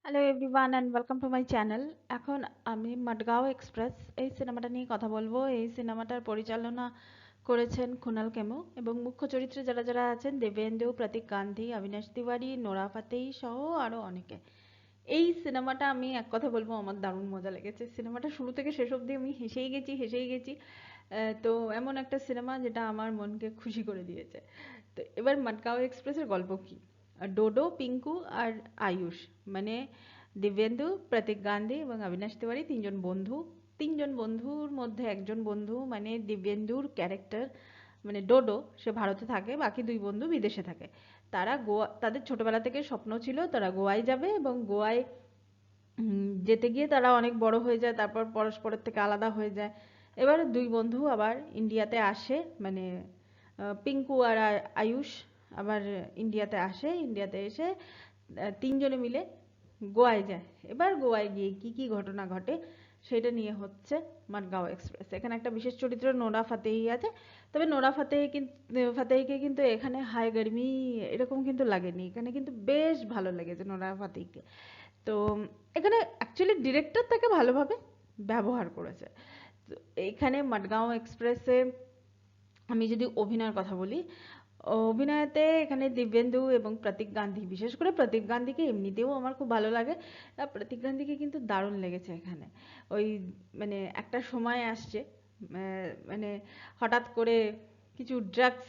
Hello everyone and welcome to my channel. এখন আমি Madgaon express এই সিনেমাটা নিয়ে কথা বলবো। এই সিনেমাটার পরিচালনা করেছেন কুনাল খেমু এবং মুখ্য চরিত্রে যারা যারা আছেন দেবেন্দু, প্রতীক গান্ধী, অবিনাশ তিওয়ারি, নোরা ফাতেহি সহ আরও অনেকে। এই সিনেমাটা আমি এক কথা বলবো, আমার দারুণ মজা লেগেছে। সিনেমাটা শুরু থেকে শেষ অবধি আমি হেসেই গেছি। তো এমন একটা সিনেমা যেটা আমার মনকে খুশি করে দিয়েছে। তো এবার মাডগাঁও এক্সপ্রেসের গল্প কি? ডোডো, পিঙ্কু আর আয়ুষ, মানে দিব্যেন্দু, প্রতীক গান্ধী এবং অবিনাশ তিওয়ারি তিনজন বন্ধু। তিনজন বন্ধুর মধ্যে একজন বন্ধু মানে দিব্যেন্দুর ক্যারেক্টার, মানে ডোডো, সে ভারতে থাকে, বাকি দুই বন্ধু বিদেশে থাকে। তারা গোয়া, তাদের ছোটবেলা থেকে স্বপ্ন ছিল তারা গোয়ায় যাবে এবং গোয়ায় যেতে গিয়ে তারা অনেক বড় হয়ে যায়, তারপর পরস্পরের থেকে আলাদা হয়ে যায়। এবার দুই বন্ধু আবার ইন্ডিয়াতে আসে, মানে পিঙ্কু আর আয়ুষ আবার ইন্ডিয়াতে আসে। ইন্ডিয়াতে এসে তিনজনে মিলে গোয়ায় যায়। এবার গোয়ায় গিয়ে কি কি ঘটনা ঘটে সেটা নিয়ে হচ্ছে মাডগাঁও এক্সপ্রেস। এখানে একটা বিশেষ চরিত্র নোরা ফাতেহি আছে। তবে নোরা ফাতেহিকে কিন্তু এখানে হাই গরমি এরকম কিন্তু লাগেনি, এখানে কিন্তু বেশ ভালো লেগেছে নোরা ফাতেহিকে। তো এখানে অ্যাকচুয়ালি ডিরেক্টর তাকে ভালোভাবে ব্যবহার করেছে। তো এইখানে মাডগাঁও এক্সপ্রেসে আমি যদি অভিনয়ের কথা বলি, অভিনয়তে এখানে দিব্যেন্দু এবং প্রতীক গান্ধী, বিশেষ করে প্রতীক গান্ধীকে এমনিতেও আমার খুব ভালো লাগে। প্রতীক গান্ধীকে কিন্তু দারুণ লেগেছে এখানে। ওই মানে একটা সময় আসছে, মানে হঠাৎ করে কিছু ড্রাগস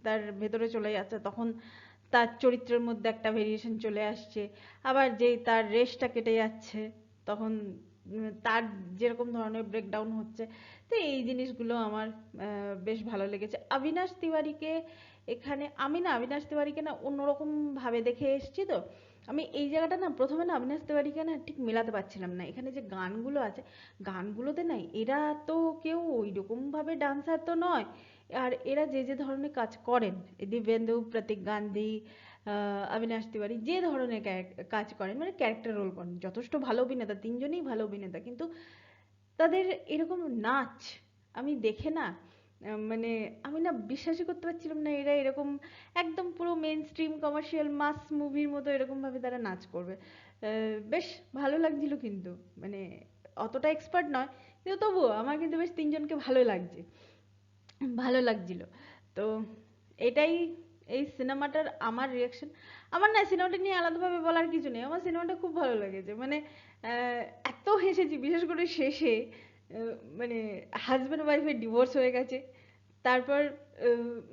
তার ভেতরে চলে যাচ্ছে, তখন তার চরিত্রের মধ্যে একটা ভেরিয়েশন চলে আসছে। আবার যেই তার রেশটা কেটে যাচ্ছে, তখন তার যেরকম ধরনের ব্রেকডাউন হচ্ছে। তো এই জিনিসগুলো আমার বেশ ভালো লেগেছে। অবিনাশ তিওয়ারিকে এখানে আমি না অবিনাশ তিওয়ারিকে না অন্যরকম ভাবে দেখে এসেছি। তো আমি এই জায়গাটা না প্রথমে না অবিনাশ তিওয়ারিকে না ঠিক মেলাতে পারছিলাম না। এখানে যে গানগুলো আছে, গানগুলোতে না এরা তো কেউ ওই রকম ভাবে ডান্সার তো নয়। আর এরা যে যে ধরনের কাজ করেন, দিব্যেন্দু, প্রতীক গান্ধী, অবিনাশ তিওয়ারি যে ধরনের কাজ করেন, মানে ক্যারেক্টার রোল করেন, যথেষ্ট ভালো অভিনেতা, তিনজনেই ভালো অভিনেতা। কিন্তু তাদের এরকম নাচ আমি দেখে না, মানে আমি না বিশ্বাসই করতে পারছিলাম না এরা এরকম একদম পুরো মেন স্ট্রিম কমার্শিয়াল মাস মুভির মতো এরকম ভাবে তারা নাচ করবে। বেশ ভালো লাগছিল কিন্তু, মানে অতটা এক্সপার্ট নয় কিন্তু তবুও আমার কিন্তু বেশ তিনজনকে ভালো লাগছিল। তো এটাই এই সিনেমাটার আমার রিয়াকশন। আমার না সিনেমাটা নিয়ে আলাদাভাবে বলার কিছু নেই, আমার সিনেমাটা খুব ভালো লেগেছে। মানে এত হেসেছি, বিশেষ করে শেষে মানে হাজব্যান্ড ওয়াইফের ডিভোর্স হয়ে গেছে, তারপর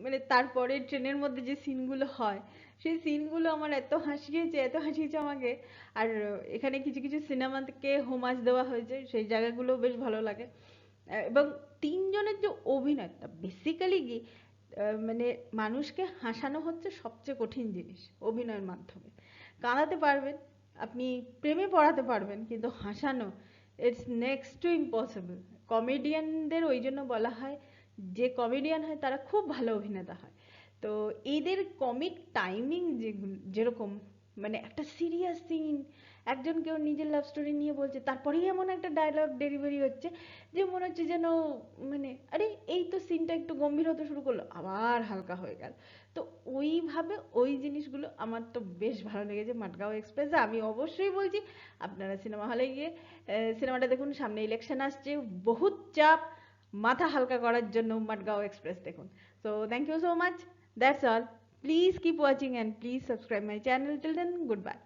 মানে তারপরে ট্রেনের মধ্যে যে সিনগুলো হয়, সেই সিনগুলো আমার এত হাসিয়েছে আমাকে। আর এখানে কিছু কিছু সিনেমাকে হোমাজ দেওয়া হয়েছে, সেই জায়গাগুলো বেশ ভালো লাগে। এবং তিনজনের যে অভিনয়টা বেসিক্যালি কি, মানে মানুষকে হাসানো হচ্ছে সবচেয়ে কঠিন জিনিস অভিনয়ের মাধ্যমে। কাঁদাতে পারবেন, আপনি প্রেমে পড়াতে পারবেন, কিন্তু হাসানো ইটস নেক্সট টু ইম্পসিবল। কমেডিয়ানদের ওই জন্য বলা হয়, যে কমেডিয়ান হয় তারা খুব ভালো অভিনেতা হয়। তো এদের কমিক টাইমিং যেরকম, মানে একটা সিরিয়াস সিন, একজন কেউ নিজের লাভ স্টোরি নিয়ে বলছে, তারপরেই এমন একটা ডায়লগ ডেলিভারি হচ্ছে যে মনে হচ্ছে যেন, মানে আরে এই তো সিনটা একটু গম্ভীর হতে শুরু করলো, আবার হালকা হয়ে গেল। তো ওইভাবে ওই জিনিসগুলো আমার তো বেশ ভালো লেগেছে মাডগাঁও এক্সপ্রেসে। আমি অবশ্যই বলছি আপনারা সিনেমা হলে গিয়ে সিনেমাটা দেখুন। সামনে ইলেকশন আসছে, বহুত চাপ, মাথা হালকা করার জন্য মাডগাঁও এক্সপ্রেস দেখুন। So thank you so much, that's all. Please keep watching and please subscribe my channel. Till then, good bye.